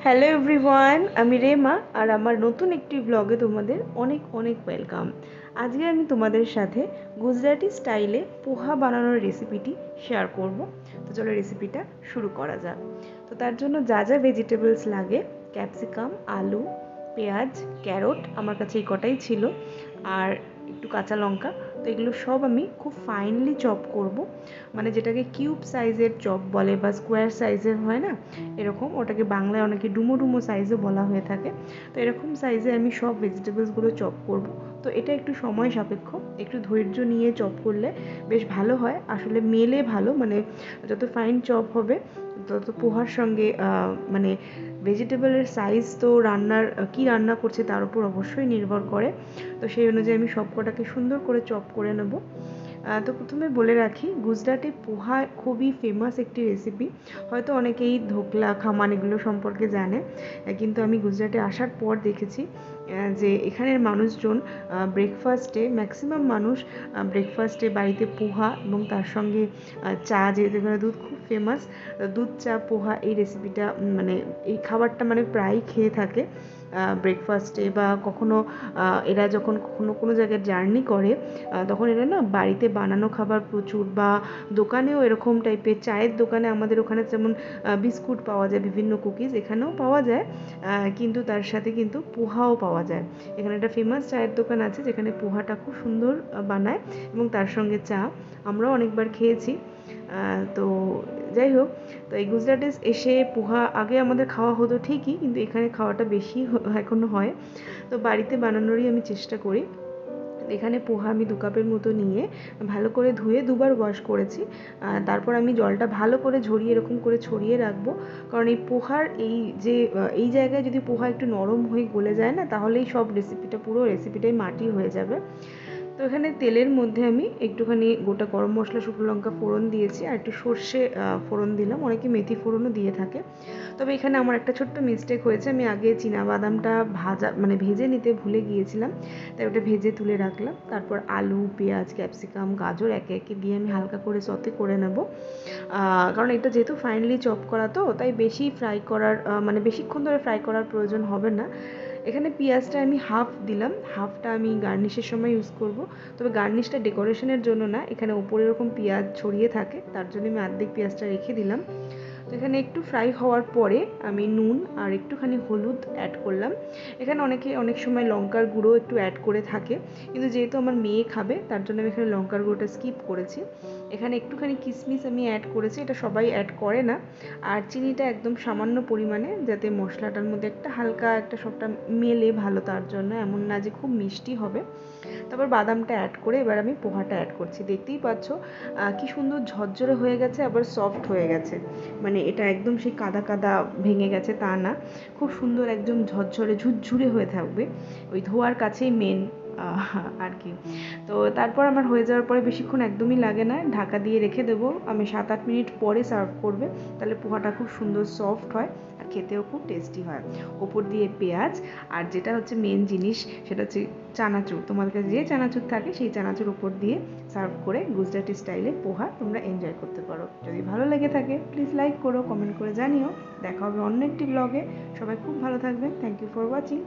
Hello everyone, আমি রেমা আর আমার নতুন একটি ব্লগে তোমাদের অনেক অনেক ওয়েলকাম। আজকে আমি তোমাদের সাথে গুজরাটি স্টাইলে পোহা বানানোর রেসিপিটি শেয়ার করব। তো চলো রেসিপিটা শুরু করা যাক। তো তার জন্য যা যা ভেজিটেবলস লাগে, ক্যাপসিকাম, আলু, পেঁয়াজ, ক্যারট, আমার কাছে এই কটাই ছিল, আর একটু কাঁচা লঙ্কা। তো এগুলো সব আমি খুব ফাইনলি চপ করব, মানে যেটাকে কিউব সাইজের চপ বলে বা স্কোয়ার সাইজের হয় না, এরকম। ওটাকে বাংলায় অনেকে ডুমো ডুমো সাইজও বলা হয়ে থাকে। তো এরকম সাইজে আমি সব ভেজিটেবলসগুলো চপ করব। তো এটা একটু সময় সাপেক্ষ, একটু ধৈর্য নিয়ে চপ করলে বেশ ভালো হয়, আসলে মেলে ভালো, মানে যত ফাইন চপ হবে তত পোহার সঙ্গে মানে ভেজিটেবলের সাইজ তো রান্নার কি রান্না করছে তার উপর অবশ্যই নির্ভর করে। তো সেই অনুযায়ী আমি সব কটাকে সুন্দর করে চপ করে নেব। তো প্রথমে বলে রাখি, গুজরাটে পোহা খুবই ফেমাস একটি রেসিপি। হয়তো অনেকেই ধোকলা, খামান এগুলো সম্পর্কে জানে, কিন্তু আমি গুজরাটে আসার পর দেখেছি যে এখানের মানুষজন ব্রেকফাস্টে, ম্যাক্সিমাম মানুষ ব্রেকফাস্টে বাড়িতে পোহা এবং তার সঙ্গে চা, যেহেতু এখানে দুধ খুব ফেমাস, দুধ চা পোহা এই রেসিপিটা মানে এই খাবারটা মানে প্রায়ই খেয়ে থাকে ব্রেকফাস্টে। বা কখনো এরা যখন কখনো কোনো জায়গায় জার্নি করে তখন এরা না বাড়িতে বানানো খাবার প্রচুর, বা দোকানেও এরকম টাইপের, চায়ের দোকানে আমাদের ওখানে যেমন বিস্কুট পাওয়া যায়, বিভিন্ন কুকিজ এখানেও পাওয়া যায়, কিন্তু তার সাথে কিন্তু পোহাও পাওয়া যায়। এখানে একটা ফেমাস চায়ের দোকান আছে যেখানে পোহাটা খুব সুন্দর বানায় এবং তার সঙ্গে চা। আমরাও অনেকবার খেয়েছি। তো যাই হোক, তো এই গুজরাটে এসে পোহা আগে আমাদের খাওয়া হতো ঠিকই, কিন্তু এখানে খাওয়াটা বেশি এখনো হয়। তো বাড়িতে বানানোরই আমি চেষ্টা করি। এখানে পোহা আমি 2 কাপের মতো নিয়ে ভালো করে ধুয়ে দুবার ওয়াশ করেছি। তারপর আমি জলটা ভালো করে ঝরিয়ে এরকম করে ছড়িয়ে রাখবো, কারণ এই পোহার এই জায়গায় যদি পোহা একটু নরম হয়ে গলে যায় না, তাহলেই সব রেসিপিটা, পুরো রেসিপিটাই মাটি হয়ে যাবে। তো এখানে তেলের মধ্যে আমি একটুখানি গোটা গরম মশলা, শুকনো লঙ্কা ফোড়ন দিয়েছি, আর একটু সর্ষে ফোড়ন দিলাম। অনেকে মেথি ফোড়নও দিয়ে থাকে। তবে এখানে আমার একটা ছোট্ট মিস্টেক হয়েছে, আমি আগে বাদামটা মানে ভেজে নিতে ভুলে গিয়েছিলাম, তাই ওটা ভেজে তুলে রাখলাম। তারপর আলু, পেঁয়াজ, ক্যাপসিকাম, গাজর একে একে দিয়ে আমি হালকা করে সতে করে নেব, কারণ এটা যেহেতু ফাইনালি চপ করা, তো তাই বেশি ফ্রাই করার মানে বেশিক্ষণ ধরে ফ্রাই করার প্রয়োজন হবে না। এখানে পেঁয়াজটা আমি হাফ দিলাম, হাফটা আমি গার্নিশের সময় ইউজ করব। তবে গার্নিশটা ডেকোরেশনের জন্য না, এখানে ওপরে এরকম পেঁয়াজ ছড়িয়ে থাকে, তার জন্য আমি অর্ধেক পেঁয়াজটা রেখে দিলাম। তো এখানে একটু ফ্রাই হওয়ার পরে আমি নুন আর একটুখানি হলুদ অ্যাড করলাম। এখানে অনেকে অনেক সময় লঙ্কার গুঁড়ো একটু অ্যাড করে থাকে, কিন্তু যেহেতু আমার মেয়ে খাবে তার জন্য আমি এখানে লঙ্কার গুঁড়োটা স্কিপ করেছি। এখানে একটুখানি কিশমিশ আমি অ্যাড করেছি, এটা সবাই অ্যাড করে না। আর চিনিটা একদম সামান্য পরিমাণে, যাতে মশলাটার মধ্যে একটা হালকা একটা সবটা মেলে ভালো, তার জন্য, এমন না যে খুব মিষ্টি হবে। তারপর বাদামটা অ্যাড করে এবার আমি পোহাটা অ্যাড করছি। দেখতেই পাচ্ছ কি সুন্দর ঝরঝরে হয়ে গেছে, আবার সফট হয়ে গেছে। মানে এটা একদম সেই কাদা কাদা ভেঙে গেছে তা না, খুব সুন্দর একদম ঝরঝরে ঝুরঝুরে হয়ে থাকবে। ওই ধোয়ার কাছেই মেন আর কি। তো তারপর আমার হয়ে যাওয়ার পরে বেশিক্ষণ একদমই লাগে না, ঢাকা দিয়ে রেখে দেবো। আমি 7-8 মিনিট পরে সার্ভ করবে, তাহলে পোহাটা খুব সুন্দর সফট হয় আর খেতেও খুব টেস্টি হয়। ওপর দিয়ে পেঁয়াজ, আর যেটা হচ্ছে মেন জিনিস সেটা হচ্ছে চানাচুর। তোমাদের কাছে যে চানাচুর থাকে সেই চানাচুর উপর দিয়ে সার্ভ করে গুজরাটি স্টাইলে পোহা তোমরা এনজয় করতে পারো। যদি ভালো লেগে থাকে প্লিজ লাইক করো, কমেন্ট করে জানিও। দেখা হবে অন্য একটি ব্লগে। সবাই খুব ভালো থাকবেন। Thank you for watching.